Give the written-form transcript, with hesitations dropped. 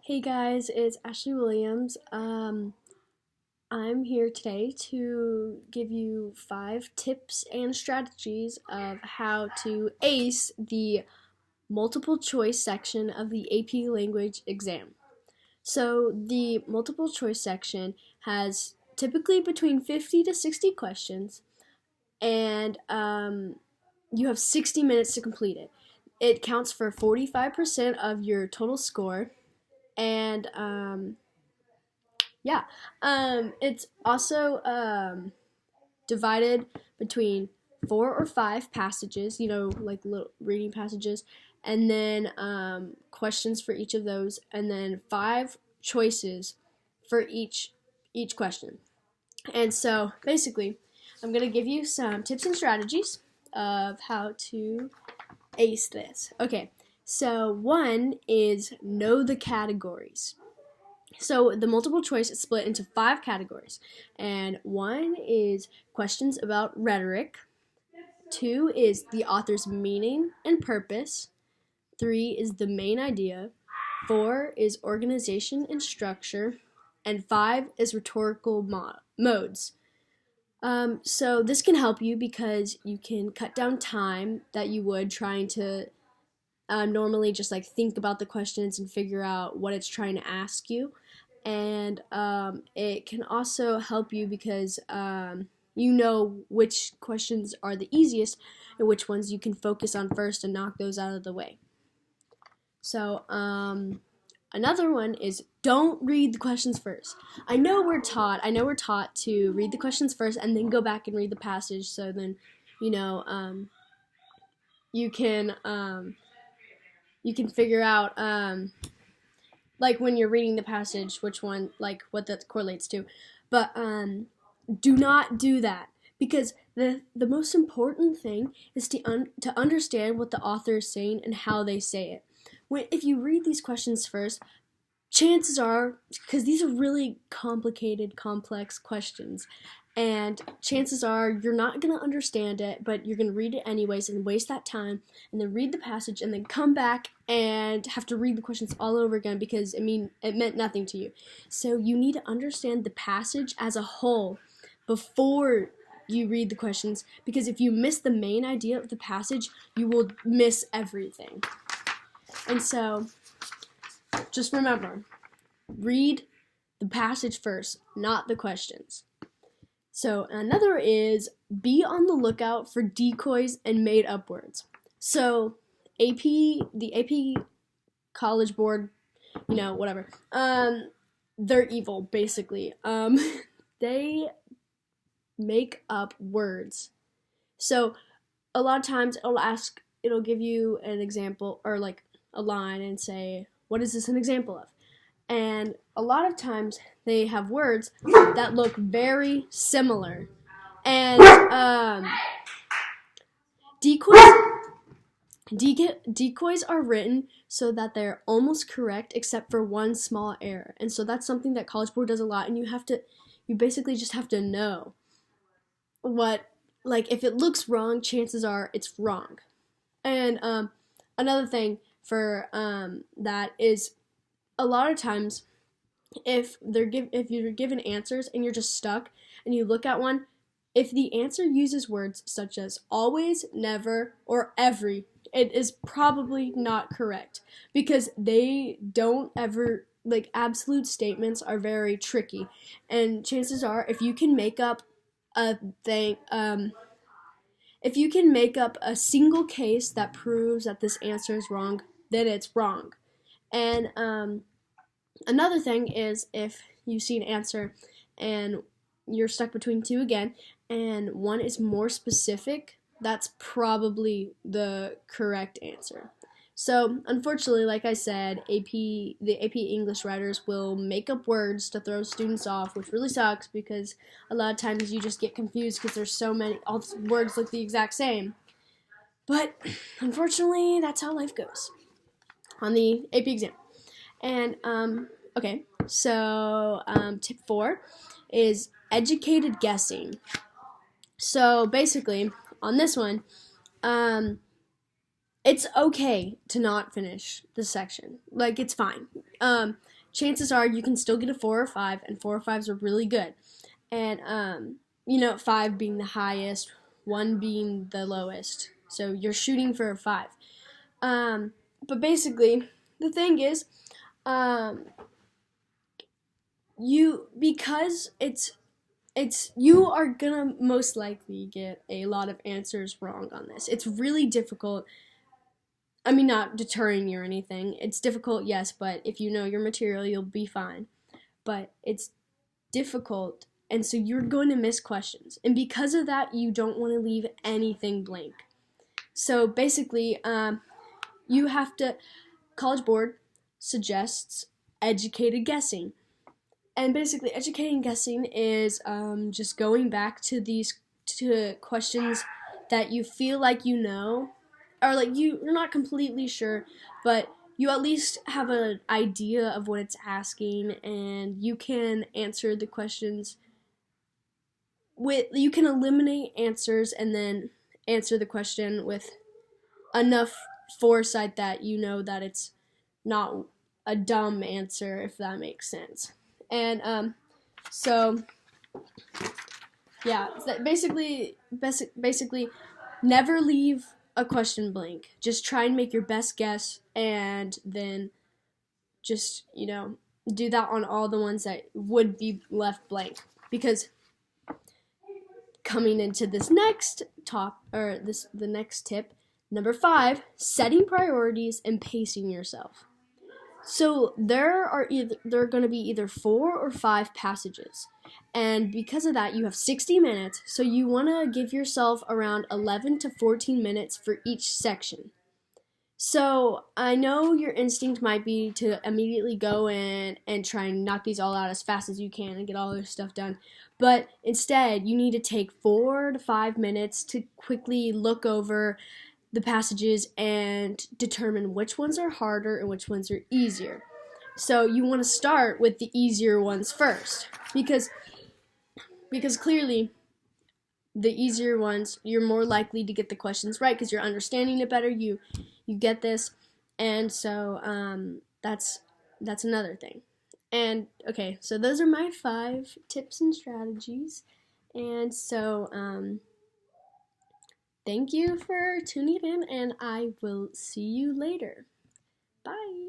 Hey guys, it's Ashley Williams. I'm here today to give you 5 tips and strategies of how to ace the multiple choice section of the AP language exam. So, the multiple choice section has typically between 50 to 60 questions, and you have 60 minutes to complete it. It counts for 45% of your total score, and yeah. It's also divided between 4 or 5 passages, like little reading passages, and then questions for each of those, and then 5 choices for each question. And so basically, I'm gonna give you some tips and strategies of how to ace this. Okay, so one is know the categories. So the multiple choice is split into 5 categories, and one is questions about rhetoric, 2 is the author's meaning and purpose, 3 is the main idea, 4 is organization and structure, and 5 is rhetorical modes. So this can help you because you can cut down time that you would trying to normally just like think about the questions and figure out what it's trying to ask you. And it can also help you because you know which questions are the easiest and which ones you can focus on first and knock those out of the way. So another one is don't read the questions first. I know we're taught to read the questions first and then go back and read the passage, so then you know you can figure out like when you're reading the passage which one, like what that correlates to. But do not do that, because the most important thing is to understand what the author is saying and how they say it. If you read these questions first, chances are, because these are really complicated, complex questions, and chances are you're not going to understand it, but you're going to read it anyways and waste that time, and then read the passage, and then come back and have to read the questions all over again because, it meant nothing to you. So you need to understand the passage as a whole before you read the questions, because if you miss the main idea of the passage, you will miss everything. And so just remember, read the passage first, not the questions. So another is be on the lookout for decoys and made up words. So the AP College Board, whatever, they're evil, basically. They make up words. So a lot of times it'll give you an example or like a line and say, what is this an example of? And a lot of times they have words that look very similar. And decoys are written so that they're almost correct except for one small error. And so that's something that College Board does a lot, and you basically just have to know if it looks wrong, chances are it's wrong. And another thing for that is, a lot of times if you're given answers and you're just stuck and you look at one, if the answer uses words such as always, never, or every, it is probably not correct, because they don't ever, absolute statements are very tricky, and chances are if you can make up a thing, if you can make up a single case that proves that this answer is wrong, then it's wrong. And another thing is, if you see an answer and you're stuck between 2 again, and one is more specific, that's probably the correct answer. So, unfortunately, like I said, the AP English writers will make up words to throw students off, which really sucks because a lot of times you just get confused because there's so many, all the words look the exact same. But, unfortunately, that's how life goes on the AP exam. And, okay, so tip 4 is educated guessing. So basically, on this one, it's okay to not finish the section. It's fine. chances are you can still get a 4 or 5, and 4 or 5s are really good. And 5 being the highest, 1 being the lowest. So you're shooting for a 5. But basically, the thing is, because you are gonna most likely get a lot of answers wrong on this. It's really difficult. I mean, not deterring you or anything. It's difficult, yes, but if you know your material, you'll be fine. But it's difficult, and so you're going to miss questions. And because of that, you don't want to leave anything blank. So basically, you have to, College Board suggests educated guessing. And basically, educated guessing is just going back to questions that you feel like you know, or like you're not completely sure, but you at least have an idea of what it's asking, and you can answer the questions you can eliminate answers and then answer the question with enough foresight that you know that it's not a dumb answer, if that makes sense. And so yeah, basically never leave a question blank. Just try and make your best guess, and then just do that on all the ones that would be left blank. Because coming into this next the next tip, number 5, setting priorities and pacing yourself. So there are going to be either 4 or 5 passages, and because of that, you have 60 minutes. So you want to give yourself around 11 to 14 minutes for each section. So I know your instinct might be to immediately go in and try and knock these all out as fast as you can and get all this stuff done. But instead, you need to take 4 to 5 minutes to quickly look over the passages and determine which ones are harder and which ones are easier. So you want to start with the easier ones first, because clearly the easier ones, you're more likely to get the questions right because you're understanding it better. You get this, and so that's another thing. And okay, so those are my 5 tips and strategies, and so thank you for tuning in, and I will see you later. Bye.